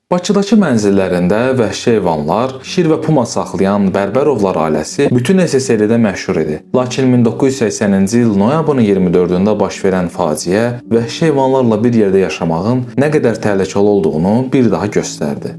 Bakıdakı mənzillərində vəhşi heyvanlar, şir və puma saxlayan Bərbərovlar ailəsi bütün SSRİ-də məşhur idi. Lakin 1980-ci il noyabrın 24-də baş verən faciə vəhşi heyvanlarla bir yerdə yaşamağın nə qədər təhlükəli olduğunu bir daha göstərdi.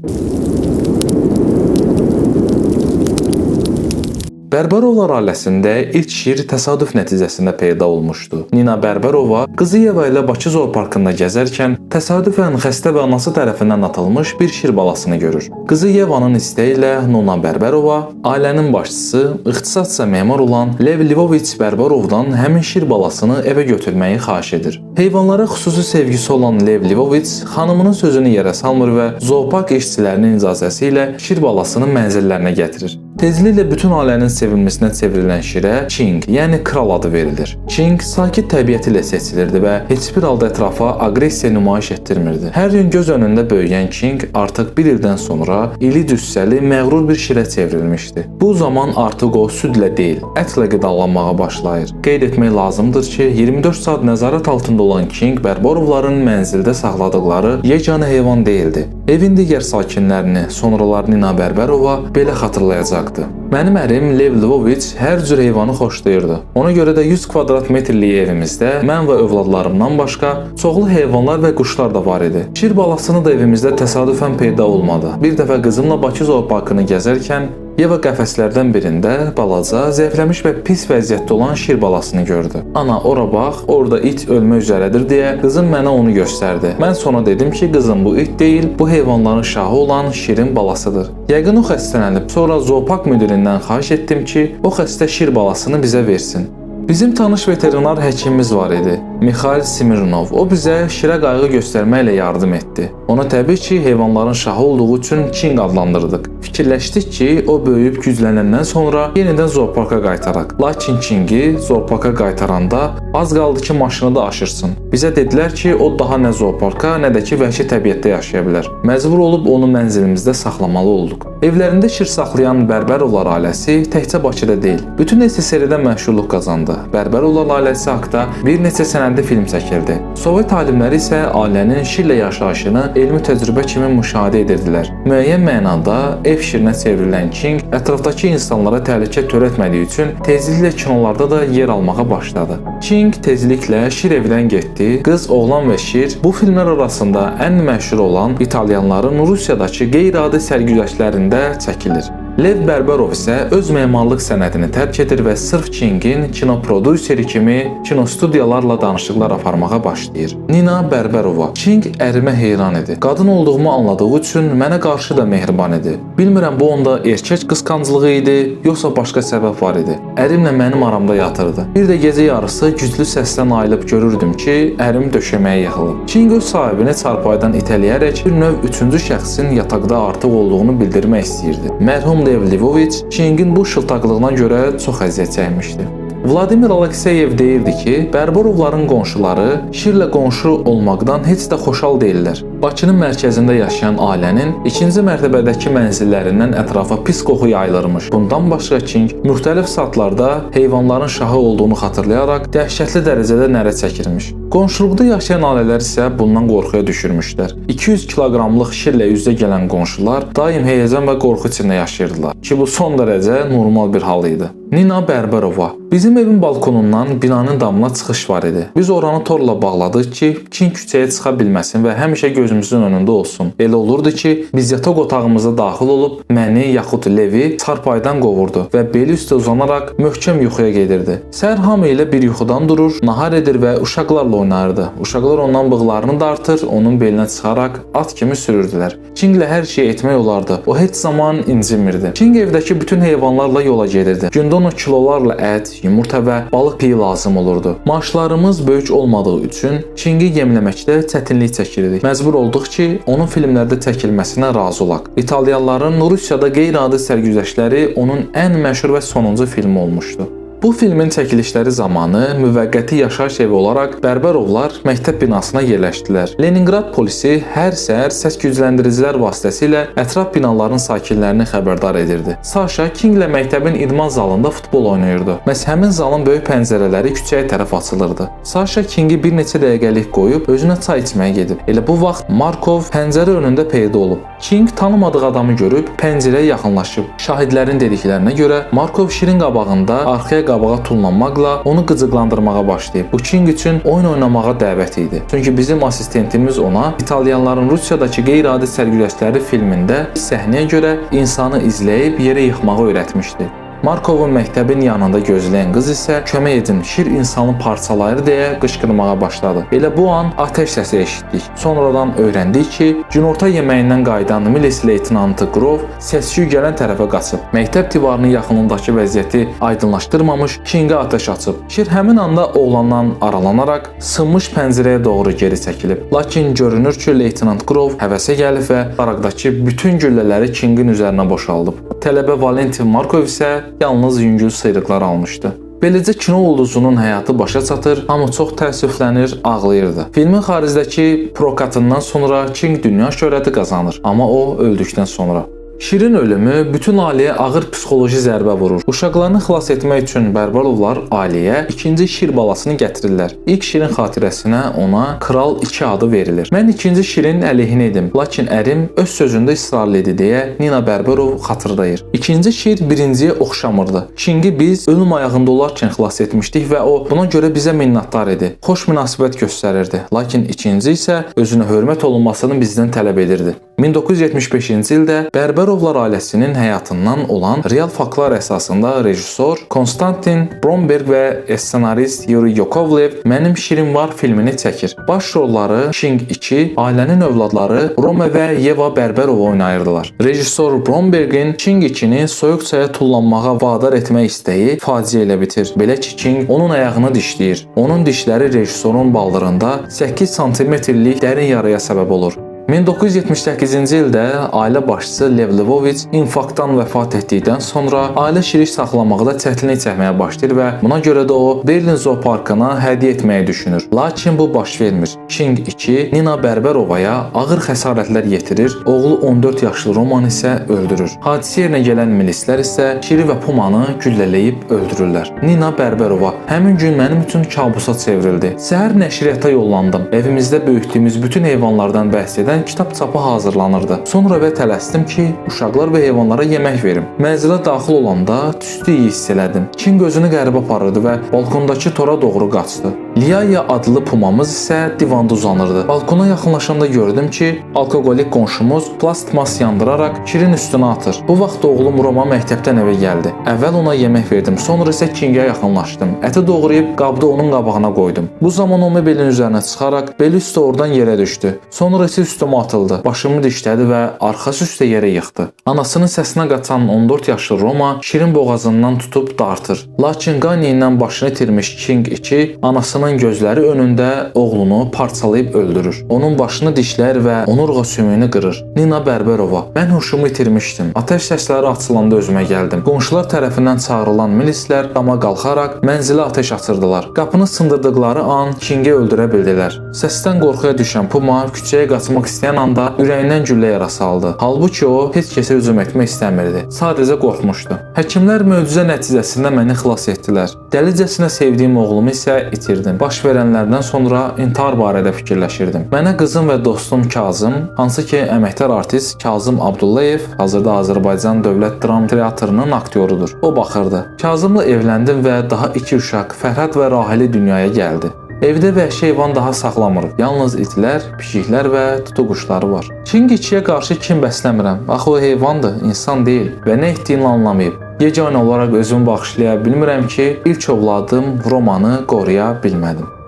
Bərbərovlar ailəsində ilk şir təsadüf nəticəsində peyda olmuşdu. Nina Bərbərova qızı Yeva ilə Bakı Zooparkında gəzərkən təsadüfən xəstə və anası tərəfindən atılmış bir şir balasını görür. Qızı Yevanın istəyi ilə Nina Bərbərova ailənin başçısı, ixtisasca memar olan Lev Lvoviç Bərbərovdan həmin şir balasını evə götürməyi xahiş edir. Heyvanlara xüsusi sevgisi olan Lev Lvoviç xanımının sözünü yerə salmır və zoopark işçilərinin icazəsi ilə şir balasını mənzillərinə gətirir. Tezliklə bütün ailənin sevilməsinə çevrilən şirə Ching, yəni kral adı verilir. Ching sakit təbiəti ilə seçilirdi və heç bir halda ətrafa aqressiya nümayiş etdirmirdi. Hər gün göz önündə böyüyən Ching artıq bir ildən sonra iri cüssəli, məğrur bir şirə çevrilmişdi. Bu zaman artıq o südlə deyil, ətlə qidalanmağa başlayır. Qeyd etmək lazımdır ki, 24 saat nəzarət altında olan Ching Bərbərovların mənzildə saxladıqları yeganə heyvan deyildi. Evin digər sakinlərini, sonralar Nina Bərbərova belə xatırlayacaqdı. Mənim ərim Lev Lvoviç hər cür heyvanı xoşlayırdı. Ona görə də 100 kvadrat metrlik evimizdə mən və övladlarımdan başqa çoxlu heyvanlar və quşlar da var idi. Şir balasını da evimizdə təsadüfən peyda olmadı. Bir dəfə qızımla Bakı Zooparkını gəzərkən Yeva qəfəslərdən birində balaca, zəifləmiş və pis vəziyyətdə olan şir balasını gördü. Ana, ora bax, orada it ölmək üzrədir deyə qızım mənə onu göstərdi. Mən sonra dedim ki, qızım bu it deyil, bu heyvanların şahı olan şirin balasıdır. Yəqin o xəstələnib. Sonra zoopark müdirindən xahiş etdim ki, o xəstə şir balasını bizə versin. Bizim tanış veterinar həkimimiz var idi, Mikhail Smirnov. O bizə şirə qayğı göstərməklə yardım etdi. Ona təbii ki, heyvanların şahı olduğu üçün Ching adlandırdıq. Fikirləşdik ki, o böyüyüb güclənəndən sonra yenidən zooparka qaytaraq. Lakin Chingi zooparka qaytaranda az qaldı ki, maşını da aşırsın. Bizə dedilər ki, o daha nə zooparka, nə də ki, vəhşi təbiətdə yaşaya bilər. Məcbur olub onu mənzilimizdə saxlamalı olduq. Evlərində şir saxlayan Bərbərovlar ailəsi təkcə Bakıda deyil, bütün SSRİ-də məşhurluq qazandı. Bərbərovlar ailəsi haqqında bir neçə sənədli film çəkildi. Sovet alimləri isə ailənin şirlə yaşayışını elmi təcrübə kimi müşahidə edirdilər. Müəyyən mənada ev şirinə çevrilən Ching ətrafdakı insanlara təhlükə törətmədiyi üçün tezliklə kinolarda da yer almağa başladı. Ching tezliklə şir evdən getdi. Qız, oğlan və şir bu filmlər arasında ən məşhur olan İtalyanların Rusiyadakı qeyri-adi sərgüzəştlərində çəkilir. Lev Bərbərov isə öz memarlıq sənətini tərk edir və sırf Chingin kinoprodüseri kimi kinostudiyalarla danışıqlar aparmağa başlayır. Nina Bərbərova: Ching ərimə heyran idi. Qadın olduğumu anladığı üçün mənə qarşı da mehriban idi. Bilmirəm bu onda erkək qısqanclığı idi, yoxsa başqa səbəb var idi. Ərimlə mənim aramda yatırdı. Bir də gecə yarısı güclü səsdən ayılıb görürdüm ki, ərim döşəməyə yıxılıb. Ching öz sahibini çarpayıdan itələyərək bir növ üçüncü şəxsin yataqda artıq olduğunu bildirmək istəyirdi. Mərhum Lev Lvoviç Chingin bu şıltaqlığına görə çox əziyyət çəkmişdi. Vladimir Alekseyev deyirdi ki, Bərbərovların qonşuları şirlə qonşu olmaqdan heç də xoşal deyirlər. Bakının mərkəzində yaşayan ailənin ikinci mərtəbədəki mənzillərindən ətrafa pis qoxu yayılırmış. Bundan başqa Ching müxtəlif saatlarda heyvanların şahı olduğunu xatırlayaraq dəhşətli dərəcədə nərə çəkirmiş. Qonşuluqda yaşayan ailələr isə bundan qorxuya düşürmüşlər. 200 kiloqramlıq şirlə üzə gələn qonşular daim həyəcan və qorxu içində yaşayırdılar ki, bu son dərəcə normal bir hal idi. Nina Bərbərova: Bizim evin balkonundan binanın damına çıxış var idi. Biz oranı torla bağladıq ki, Ching küçəyə çıxa bilməsin və həmişə gözümüzün önündə olsun. Elə olurdu ki, biz yataq otağımıza daxil olub məni yaxud Levi çarpaydan qovurdu və beli üstə uzanaraq möhkəm yuxuya gedirdi. Səhər hamı ilə bir yuxudan durur, nahar edir və uşaqlarla oynayırdı. Uşaqlar ondan bığlarını dartır, onun belinə çıxaraq at kimi sürürdülər. Chinglə hər şey etmək olardı. O heç zaman incimirdi. Ching evdəki bütün heyvanlarla yola gedirdi. Gündə ona kilolarla ət, yumurta və balıq piyi lazım olurdu. Maaşlarımız böyük olmadığı üçün Chingi yemləməkdə çətinlik çəkirdik. Məcbur olduq ki, onun filmlərdə çəkilməsinə razı olaq. İtalyanların Rusiyada qeyri-adi sərgüzəştləri onun ən məşhur və sonuncu filmi olmuşdu. Bu filmin çəkilişləri zamanı müvəqqəti yaşayış evi olaraq Bərbərovlar məktəb binasına yerləşdilər. Leningrad polisi hər səhər səs gücləndiricilər vasitəsilə ətraf binaların sakinlərini xəbərdar edirdi. Sasha Kinglə məktəbin idman zalında futbol oynayırdı. Məhz həmin zalın böyük pəncərələri küçəyə tərəf açılırdı. Sasha Kingi bir neçə dəqiqəlik qoyub özünə çay içməyə gedib. Elə bu vaxt Markov pəncərə önündə peyda olub. Çing tanımadığı adamı görüb pəncərəyə yaxınlaşıb. Şahidlərin dediklərinə görə Markov Şirin qabağında arxaya qabağa tullanmaqla onu qıcıqlandırmağa başlayıb. Bu Çing üçün oyun oynamağa dəvət idi. Çünki bizim assistentimiz ona İtalyanların Rusiyadakı qeyri-adi sərgüzəştləri filmində səhnəyə görə insanı izləyib yerə yıxmağı öyrətmişdi. Markovun məktəbin yanında gözləyən qız isə kömək edin, şir insanı parçalayır deyə qışqırmağa başladı. Elə bu an atəş səsi eşitdik. Sonradan öyrəndik ki, günorta yeməyindən qayıdan milis leytenantı Grove səs-küy gələn tərəfə qaçıb. Məktəb divarının yaxınlığındakı vəziyyəti aydınlaşdırmamış Kingə atəş açıb. Şir həmin anda oğlandan aralanaraq sınmış pəncərəyə doğru geri çəkilib. Lakin görünür ki, leytenant Grove həvəsə gəlib və daraqdakı bütün güllələri Kingin üzərinə boşaldıb. Tələbə Valentin Markov isə yalnız yüngül sıyrıqlar almışdı. Beləcə kino ulduzunun həyatı başa çatır, amma çox təəssüflənir, ağlayırdı. Filmin xarizdəki prokatından sonra King dünya şöhrəti qazanır, amma o öldükdən sonra. Şirin ölümü bütün ailəyə ağır psixoloji zərbə vurur. Uşaqlarını xilas etmək üçün Bərbərovlar ailəyə ikinci Şir balasını gətirirlər. İlk Şirin xatirəsinə ona Kral 2 adı verilir. Mən ikinci Şirin əleyhinə idim, lakin ərim öz sözündə israrlı idi deyə Nina Bərberov xatırlayır. İkinci Şir birinciyə oxşamırdı. Kingi biz ölüm ayağında olarkən xilas etmişdik və o buna görə bizə minnətdar idi. Xoş münasibət göstərirdi. Lakin ikinci isə özünə hörmət olunmasını bizdən tələb edirdi. 1975-ci ildə Bərbərovlar ailəsinin həyatından olan real faktlar əsasında rejissor Konstantin Bromberg və ssenarist Yuri Yakovlev Mənim Şirin Var filmini çəkir. Baş rolları King 2, ailənin övladları Roma və Yeva Bərberov oynayırdılar. Rejissor Brombergin King 2-ni soyuq-çaya tullanmağa vadar etmək istəyi faciə ilə bitir. Belə ki, King onun ayağını dişləyir. Onun dişləri rejissorun baldırında 8 sm-lik dərin yaraya səbəb olur. 1978-ci ildə ailə başçısı Lev Lvovich infarktdan vəfat etdikdən sonra ailə şirik saxlamaqda çətinlik çəkməyə başlayır və buna görə də o Berlin zooparkına hədiyyə etməyi düşünür. Lakin bu baş vermir. King 2 Nina Bərbərovaya ağır xəsarətlər yetirir, oğlu 14 yaşlı Roman isə öldürür. Hadisə yerinə gələn milislər isə Şiri və Pumanı güllələyib öldürürlər. Nina Bərberova həmin gün mənim üçün kabusa çevrildi. Səhər nəşriyyata yollandım. Evimizdə böyütdüyümüz bütün heyvanlardan bəhs edən kitab çapı hazırlanırdı. Sonra və tələsdim ki, uşaqlar və heyvanlara yemək verim. Mənzilə daxil olanda tüstü iyi hiss elədim. King gözünü qəribə aparırdı və balkondakı tora doğru qaçdı. Liaya adlı pumamız isə divanda uzanırdı. Balkona yaxınlaşanda gördüm ki, alkoqolik qonşumuz plastmas yandıraraq Şirin üstünə atır. Bu vaxt oğlum Roma məktəbdən evə gəldi. Əvvəl ona yemək verdim, sonra isə Kingə yaxınlaşdım. Əti doğrayıb qabda onun qabağına qoydum. Bu zaman o mebelin üzərinə çıxaraq beli üstə oradan yerə düşdü. Sonra isə üstümə atıldı. Başımı dişlədi və arxası üstə yerə yıxdı. Anasının səsinə qaçan 14 yaşlı Roma Şirin boğazından tutub dartır. Lakin qaniyindən başını itirmiş King 2 anasının gözləri önündə oğlunu parçalayıb öldürür. Onun başını dişlər və onurğa sümüyünü qırır. Nina Bərberova: Mən huşumu itirmişdim. Atəş səsləri açılanda özümə gəldim. Qonşular tərəfindən çağırılan milislər dama qalxaraq mənzilə atəş açırdılar. Qapını sındırdıqları an Kingi öldürə bildilər. Səsdən qorxuya düşən Puma küçəyə qaçmaq istəyən anda ürəyindən güllə yara saldı. Halbuki o heç kəsə hücum etmək istəmirdi. Sadəcə qorxmuşdu. Həkimlər möcüzə nəticəsində məni xilas etdilər. Dəlicəsinə sevdiyim oğlumu isə itirdim. Baş verənlərdən sonra intihar barədə fikirləşirdim. Mənə qızım və dostum Kazım, hansı ki əməkdar artist Kazım Abdullayev, hazırda Azərbaycan Dövlət Dram Teatrının aktyorudur. O baxırdı. Kazımla evləndim və daha 2 uşaq Fərhad və Rahili dünyaya gəldi. Evdə vəhşi heyvan daha saxlamırıq. Yalnız itlər, pişiklər və tutuquşları var. King 2-yə qarşı kin bəsləmirəm. Axı o heyvandır, insan deyil və nə etdiyini anlamayıb. Yeganə olaraq özümü bağışlaya bilmirəm ki, ilk övladım Romanı qoruya bilmədim.